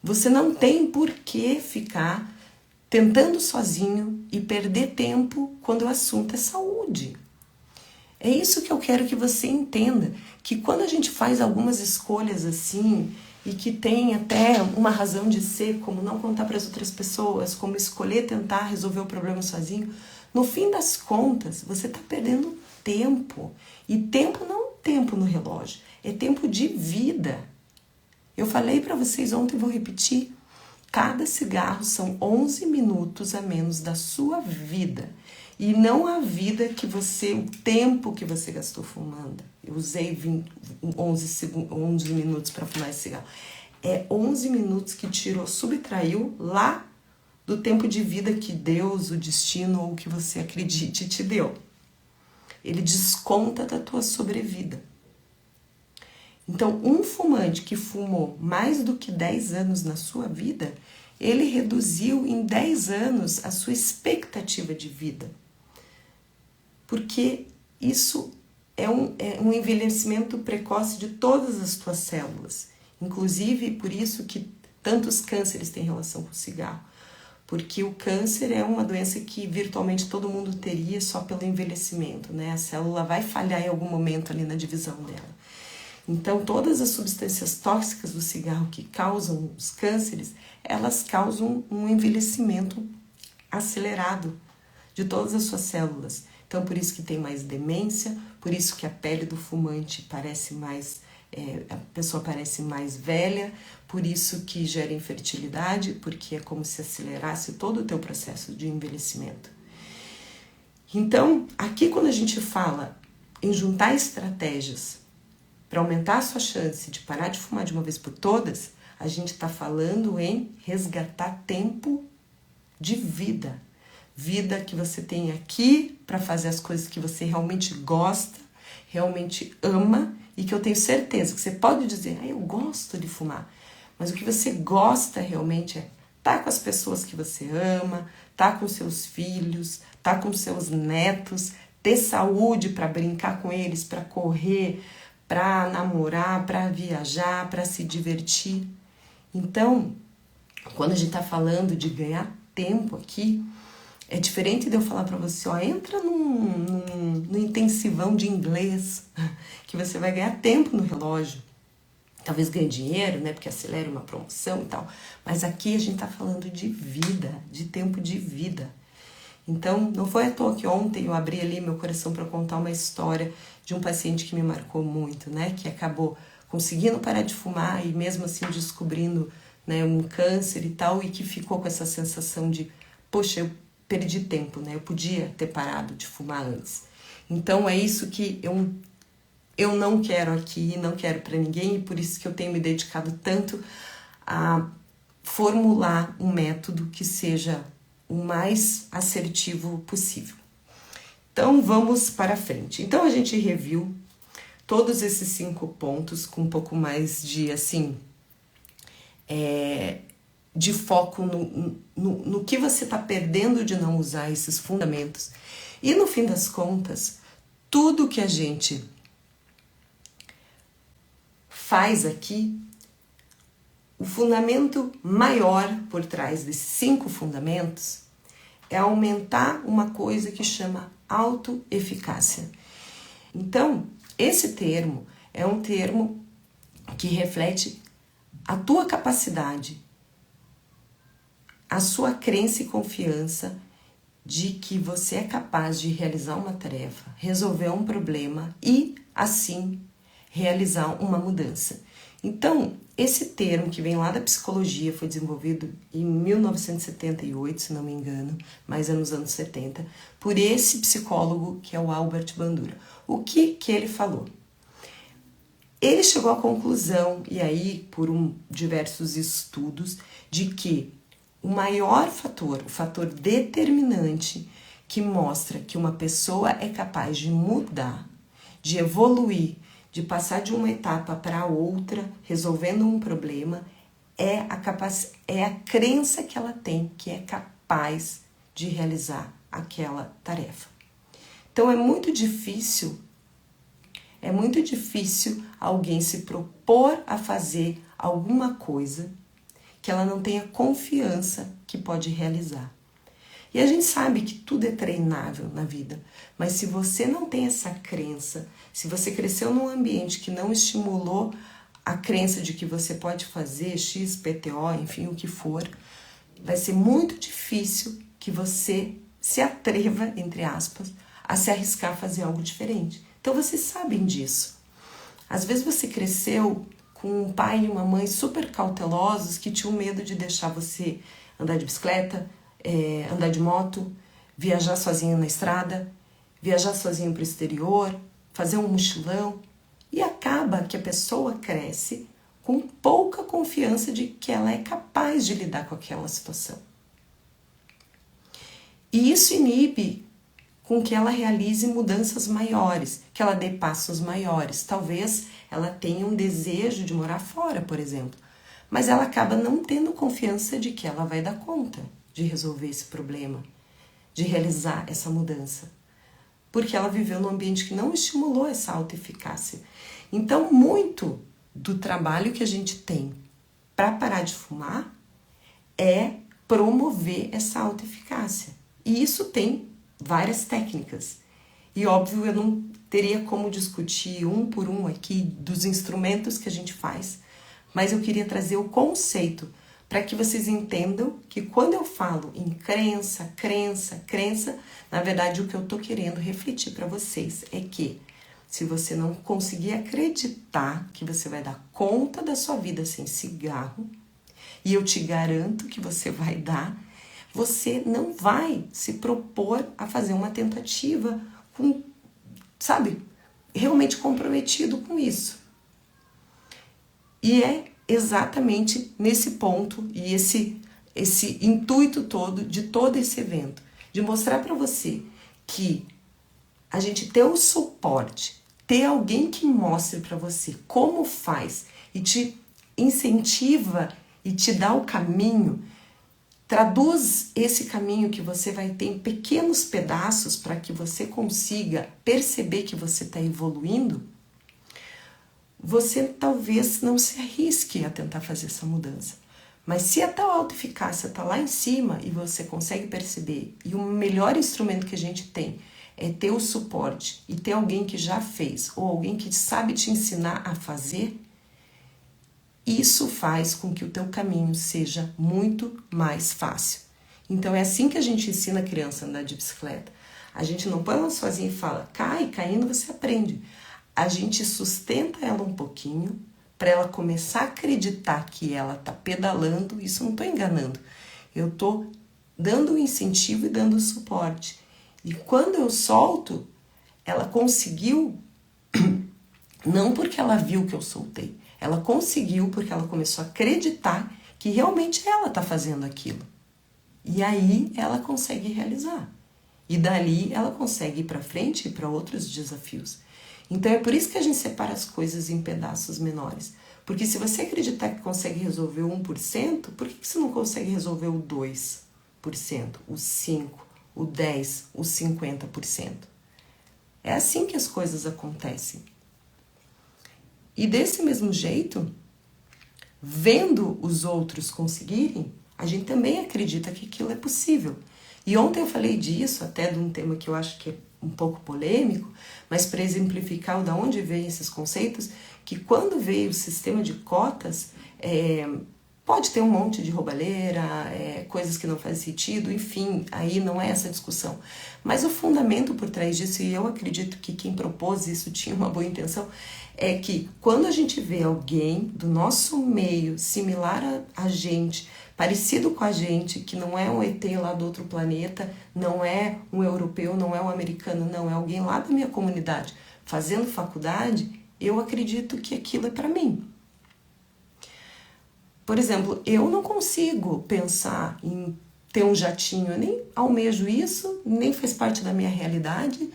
Você não tem por que ficar tentando sozinho e perder tempo quando o assunto é saúde. É isso que eu quero que você entenda, que quando a gente faz algumas escolhas assim, e que tem até uma razão de ser, como não contar para as outras pessoas, como escolher tentar resolver o problema sozinho, no fim das contas, você está perdendo tempo. E tempo não é tempo no relógio, é tempo de vida. Eu falei para vocês ontem e vou repetir, cada cigarro são 11 minutos a menos da sua vida. E não a vida que você, o tempo que você gastou fumando. Eu usei 11 minutos para fumar esse cigarro. É 11 minutos que tirou, subtraiu lá do tempo de vida que Deus, o destino ou o que você acredite te deu. Ele desconta da tua sobrevida. Então, um fumante que fumou mais do que 10 anos na sua vida, ele reduziu em 10 anos a sua expectativa de vida. Porque isso é um envelhecimento precoce de todas as tuas células. Inclusive, por isso que tantos cânceres têm relação com o cigarro. Porque o câncer é uma doença que virtualmente todo mundo teria só pelo envelhecimento, né? A célula vai falhar em algum momento ali na divisão dela. Então, todas as substâncias tóxicas do cigarro que causam os cânceres, elas causam um envelhecimento acelerado de todas as suas células. Então, por isso que tem mais demência, por isso que a pele do fumante parece mais, a pessoa parece mais velha, por isso que gera infertilidade, porque é como se acelerasse todo o teu processo de envelhecimento. Então, aqui quando a gente fala em juntar estratégias para aumentar a sua chance de parar de fumar de uma vez por todas, a gente está falando em resgatar tempo de vida. Vida que você tem aqui para fazer as coisas que você realmente gosta, realmente ama e que eu tenho certeza que você pode dizer, eu gosto de fumar, mas o que você gosta realmente é estar com as pessoas que você ama, estar com seus filhos, estar com seus netos, ter saúde para brincar com eles, para correr, para namorar, para viajar, para se divertir. Então, quando a gente está falando de ganhar tempo aqui, é diferente de eu falar para você, entra no intensivão de inglês, que você vai ganhar tempo no relógio. Talvez ganhe dinheiro, né, porque acelera uma promoção e tal. Mas aqui a gente está falando de vida, de tempo de vida. Então, não foi à toa que ontem eu abri ali meu coração para contar uma história de um paciente que me marcou muito, né, que acabou conseguindo parar de fumar e mesmo assim descobrindo, né, um câncer e tal, e que ficou com essa sensação de, poxa, eu perdi tempo, né, eu podia ter parado de fumar antes. Então, é isso que eu não quero aqui, não quero para ninguém, e por isso que eu tenho me dedicado tanto a formular um método que seja o mais assertivo possível. Então vamos para frente. Então a gente reviu todos esses 5 pontos com um pouco mais de assim de foco no que você está perdendo de não usar esses fundamentos. E no fim das contas, tudo que a gente faz aqui, o fundamento maior por trás desses 5 fundamentos é aumentar uma coisa que chama autoeficácia. Então, esse termo é um termo que reflete a tua capacidade, a sua crença e confiança de que você é capaz de realizar uma tarefa, resolver um problema e, assim, realizar uma mudança. Então, esse termo que vem lá da psicologia foi desenvolvido em 1978, se não me engano, mas é nos anos 70, por esse psicólogo que é o Albert Bandura. O que ele falou? Ele chegou à conclusão, e aí por diversos estudos, de que o maior fator, o fator determinante que mostra que uma pessoa é capaz de mudar, de evoluir, de passar de uma etapa para outra, resolvendo um problema, é a crença que ela tem que é capaz de realizar aquela tarefa. Então é muito difícil alguém se propor a fazer alguma coisa que ela não tenha confiança que pode realizar. E a gente sabe que tudo é treinável na vida, mas se você não tem essa crença, se você cresceu num ambiente que não estimulou a crença de que você pode fazer X, PTO, enfim, o que for, vai ser muito difícil que você se atreva, entre aspas, a se arriscar a fazer algo diferente. Então vocês sabem disso. Às vezes você cresceu com um pai e uma mãe super cautelosos que tinham medo de deixar você andar de bicicleta, andar de moto, viajar sozinho na estrada, viajar sozinho para o exterior, fazer um mochilão. E acaba que a pessoa cresce com pouca confiança de que ela é capaz de lidar com aquela situação. E isso inibe com que ela realize mudanças maiores, que ela dê passos maiores. Talvez ela tenha um desejo de morar fora, por exemplo, mas ela acaba não tendo confiança de que ela vai dar conta de resolver esse problema, de realizar essa mudança, porque ela viveu num ambiente que não estimulou essa autoeficácia. Então, muito do trabalho que a gente tem para parar de fumar é promover essa autoeficácia. E isso tem várias técnicas. E óbvio, eu não teria como discutir um por um aqui dos instrumentos que a gente faz, mas eu queria trazer o conceito para que vocês entendam que quando eu falo em crença, na verdade o que eu estou querendo refletir para vocês é que se você não conseguir acreditar que você vai dar conta da sua vida sem cigarro, e eu te garanto que você vai dar, você não vai se propor a fazer uma tentativa com, sabe, realmente comprometido com isso. E é exatamente nesse ponto e esse intuito todo de todo esse evento, de mostrar para você que a gente ter o suporte, ter alguém que mostre para você como faz e te incentiva e te dá o caminho, traduz esse caminho que você vai ter em pequenos pedaços para que você consiga perceber que você está evoluindo, você talvez não se arrisque a tentar fazer essa mudança. Mas se a tal autoeficácia está lá em cima e você consegue perceber, e o melhor instrumento que a gente tem é ter o suporte e ter alguém que já fez ou alguém que sabe te ensinar a fazer, isso faz com que o teu caminho seja muito mais fácil. Então é assim que a gente ensina a criança a andar de bicicleta. A gente não põe ela sozinha e fala, caindo você aprende. A gente sustenta ela um pouquinho para ela começar a acreditar que ela está pedalando. Isso não estou enganando. Eu estou dando o incentivo e dando o suporte. E quando eu solto, ela conseguiu, não porque ela viu que eu soltei, ela conseguiu porque ela começou a acreditar que realmente ela está fazendo aquilo. E aí ela consegue realizar. E dali ela consegue ir para frente e para outros desafios. Então é por isso que a gente separa as coisas em pedaços menores. Porque se você acreditar que consegue resolver o 1%, por que você não consegue resolver o 2%, o 5%, o 10%, o 50%? É assim que as coisas acontecem. E desse mesmo jeito, vendo os outros conseguirem, a gente também acredita que aquilo é possível. E ontem eu falei disso, até de um tema que eu acho que é um pouco polêmico, mas para exemplificar de onde vêm esses conceitos, que quando veio o sistema de cotas, pode ter um monte de roubalheira, coisas que não fazem sentido, enfim, aí não é essa discussão. Mas o fundamento por trás disso, e eu acredito que quem propôs isso tinha uma boa intenção, é que quando a gente vê alguém do nosso meio, similar a gente, parecido com a gente, que não é um ET lá do outro planeta, não é um europeu, não é um americano, não, é alguém lá da minha comunidade, fazendo faculdade, eu acredito que aquilo é para mim. Por exemplo, eu não consigo pensar em ter um jatinho, eu nem almejo isso, nem faz parte da minha realidade,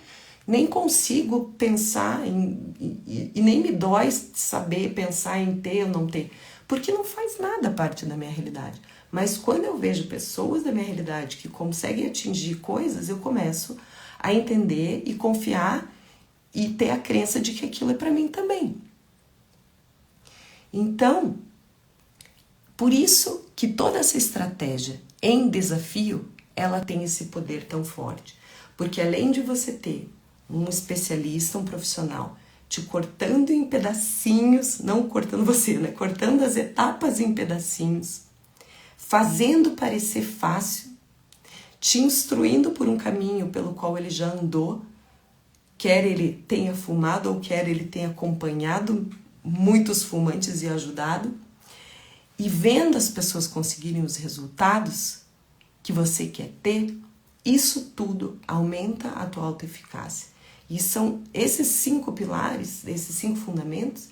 nem consigo pensar e nem me dói saber pensar em ter ou não ter, porque não faz nada parte da minha realidade. Mas quando eu vejo pessoas da minha realidade que conseguem atingir coisas, eu começo a entender e confiar e ter a crença de que aquilo é para mim também. Então, por isso que toda essa estratégia em desafio, ela tem esse poder tão forte. Porque além de você ter um especialista, um profissional, te cortando em pedacinhos, não cortando você, né? Cortando as etapas em pedacinhos, fazendo parecer fácil, te instruindo por um caminho pelo qual ele já andou, quer ele tenha fumado ou quer ele tenha acompanhado muitos fumantes e ajudado, e vendo as pessoas conseguirem os resultados que você quer ter, isso tudo aumenta a tua autoeficácia. E são esses 5 pilares, esses 5 fundamentos,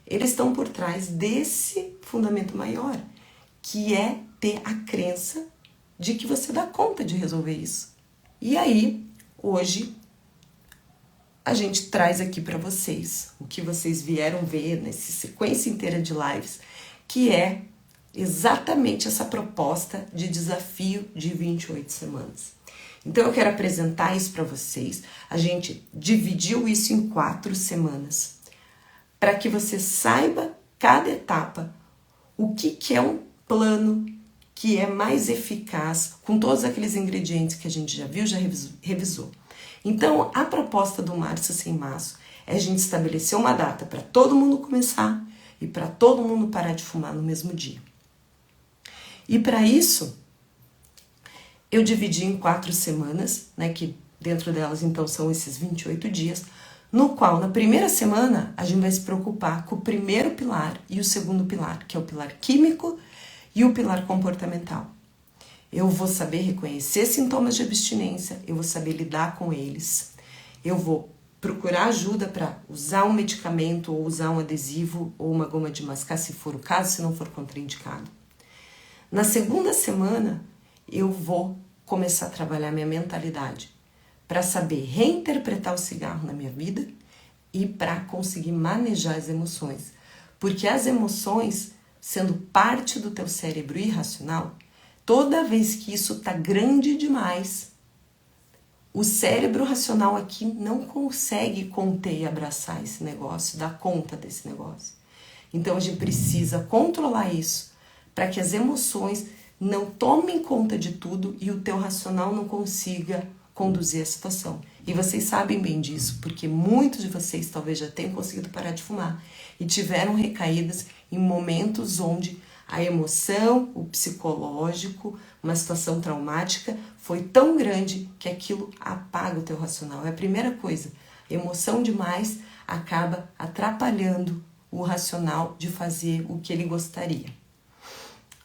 eles estão por trás desse fundamento maior, que é ter a crença de que você dá conta de resolver isso. E aí, hoje, a gente traz aqui para vocês o que vocês vieram ver nessa sequência inteira de lives, que é exatamente essa proposta de desafio de 28 semanas. Então eu quero apresentar isso para vocês. A gente dividiu isso em 4 semanas, para que você saiba cada etapa o que é um plano que é mais eficaz com todos aqueles ingredientes que a gente já viu, já revisou. Então a proposta do Março Sem Maço é a gente estabelecer uma data para todo mundo começar e para todo mundo parar de fumar no mesmo dia. E para isso, eu dividi em 4 semanas, né, que dentro delas então são esses 28 dias, no qual na primeira semana a gente vai se preocupar com o primeiro pilar e o segundo pilar, que é o pilar químico e o pilar comportamental. Eu vou saber reconhecer sintomas de abstinência, eu vou saber lidar com eles, eu vou procurar ajuda para usar um medicamento ou usar um adesivo ou uma goma de mascar, se for o caso, se não for contraindicado. Na segunda semana, eu vou começar a trabalhar minha mentalidade para saber reinterpretar o cigarro na minha vida e para conseguir manejar as emoções. Porque as emoções, sendo parte do teu cérebro irracional, toda vez que isso está grande demais, o cérebro racional aqui não consegue conter e abraçar esse negócio, dar conta desse negócio. Então a gente precisa controlar isso para que as emoções não tomem conta de tudo e o teu racional não consiga conduzir a situação. E vocês sabem bem disso, porque muitos de vocês talvez já tenham conseguido parar de fumar e tiveram recaídas em momentos onde a emoção, o psicológico, uma situação traumática foi tão grande que aquilo apaga o teu racional. É a primeira coisa. Emoção demais acaba atrapalhando o racional de fazer o que ele gostaria.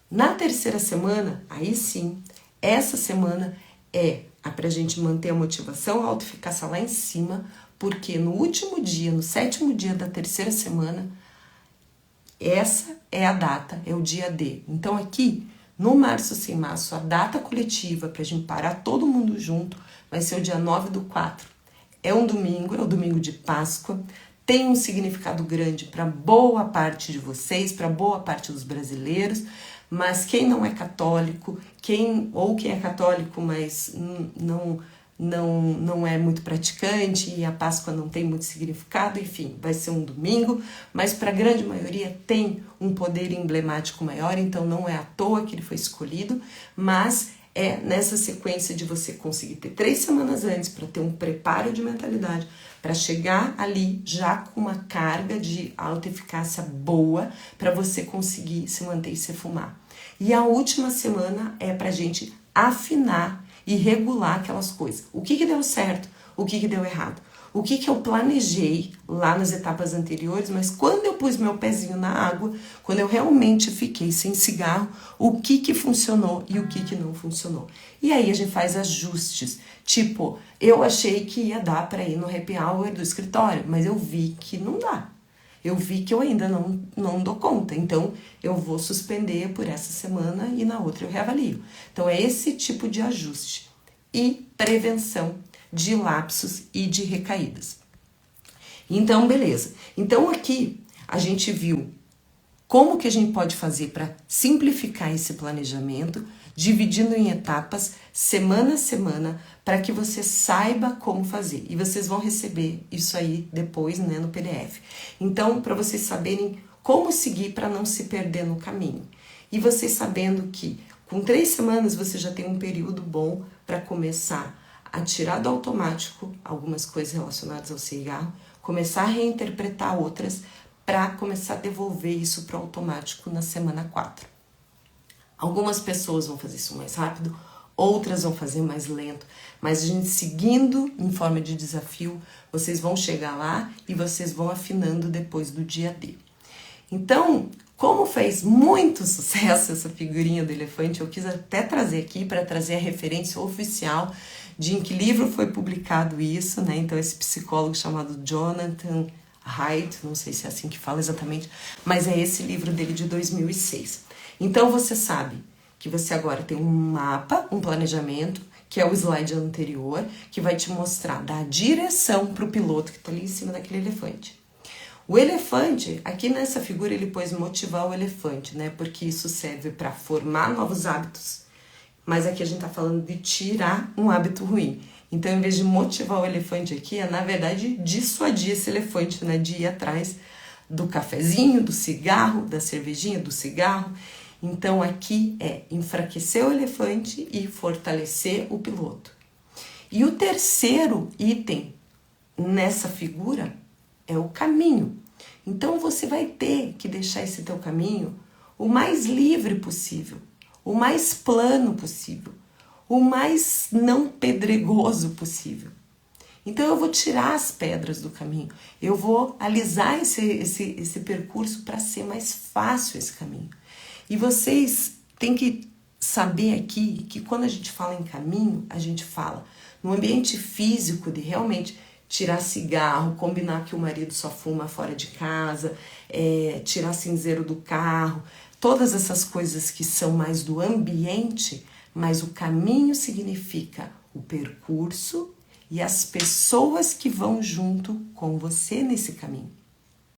Na terceira semana, aí sim, essa semana é para a gente manter a motivação, a autoeficácia lá em cima, porque no último dia, no 7º dia da terceira semana, essa é a data, é o dia D. Então aqui, no Março Sem Maço, a data coletiva para a gente parar todo mundo junto vai ser o dia 9/4. É um domingo, é o domingo de Páscoa, tem um significado grande para boa parte de vocês, para boa parte dos brasileiros, mas quem não é católico, quem é católico, mas não é muito praticante e a Páscoa não tem muito significado, enfim, vai ser um domingo, mas para a grande maioria tem um poder emblemático maior, então não é à toa que ele foi escolhido, mas é nessa sequência de você conseguir ter 3 semanas antes para ter um preparo de mentalidade, para chegar ali já com uma carga de alta eficácia boa, para você conseguir se manter e se fumar. E a última semana é para a gente afinar e regular aquelas coisas. O que deu certo, o que deu errado. O que eu planejei lá nas etapas anteriores, mas quando eu pus meu pezinho na água, quando eu realmente fiquei sem cigarro, o que funcionou e o que não funcionou. E aí a gente faz ajustes, tipo, eu achei que ia dar para ir no happy hour do escritório, mas eu vi que não dá. Eu vi que eu ainda não dou conta, então eu vou suspender por essa semana e na outra eu reavalio. Então é esse tipo de ajuste e prevenção de lapsos e de recaídas. Então, beleza. Então aqui a gente viu como que a gente pode fazer para simplificar esse planejamento, dividindo em etapas, semana a semana, para que você saiba como fazer. E vocês vão receber isso aí depois, né, no PDF. Então, para vocês saberem como seguir para não se perder no caminho. E vocês sabendo que com 3 semanas você já tem um período bom para começar a tirar do automático algumas coisas relacionadas ao cigarro, começar a reinterpretar outras para começar a devolver isso para o automático na semana 4. Algumas pessoas vão fazer isso mais rápido, outras vão fazer mais lento, mas a gente seguindo em forma de desafio, vocês vão chegar lá e vocês vão afinando depois do dia D. Então, como fez muito sucesso essa figurinha do elefante, eu quis até trazer aqui para trazer a referência oficial de em que livro foi publicado isso, né? Então esse psicólogo chamado Jonathan Haidt, não sei se é assim que fala exatamente, mas é esse livro dele de 2006. Então você sabe que você agora tem um mapa, um planejamento, que é o slide anterior, que vai te mostrar, dar direção para o piloto que está ali em cima daquele elefante. O elefante, aqui nessa figura ele pôs motivar o elefante, né? Porque isso serve para formar novos hábitos, mas aqui a gente está falando de tirar um hábito ruim. Então, em vez de motivar o elefante aqui, é na verdade dissuadir esse elefante, né? De ir atrás do cafezinho, do cigarro, da cervejinha, do cigarro. Então, aqui é enfraquecer o elefante e fortalecer o piloto. E o terceiro item nessa figura é o caminho. Então, você vai ter que deixar esse teu caminho o mais livre possível, o mais plano possível, o mais não pedregoso possível. Então eu vou tirar as pedras do caminho, eu vou alisar esse percurso para ser mais fácil esse caminho. E vocês têm que saber aqui que quando a gente fala em caminho, a gente fala no ambiente físico de realmente tirar cigarro, combinar que o marido só fuma fora de casa, tirar cinzeiro do carro, todas essas coisas que são mais do ambiente, mas o caminho significa o percurso e as pessoas que vão junto com você nesse caminho.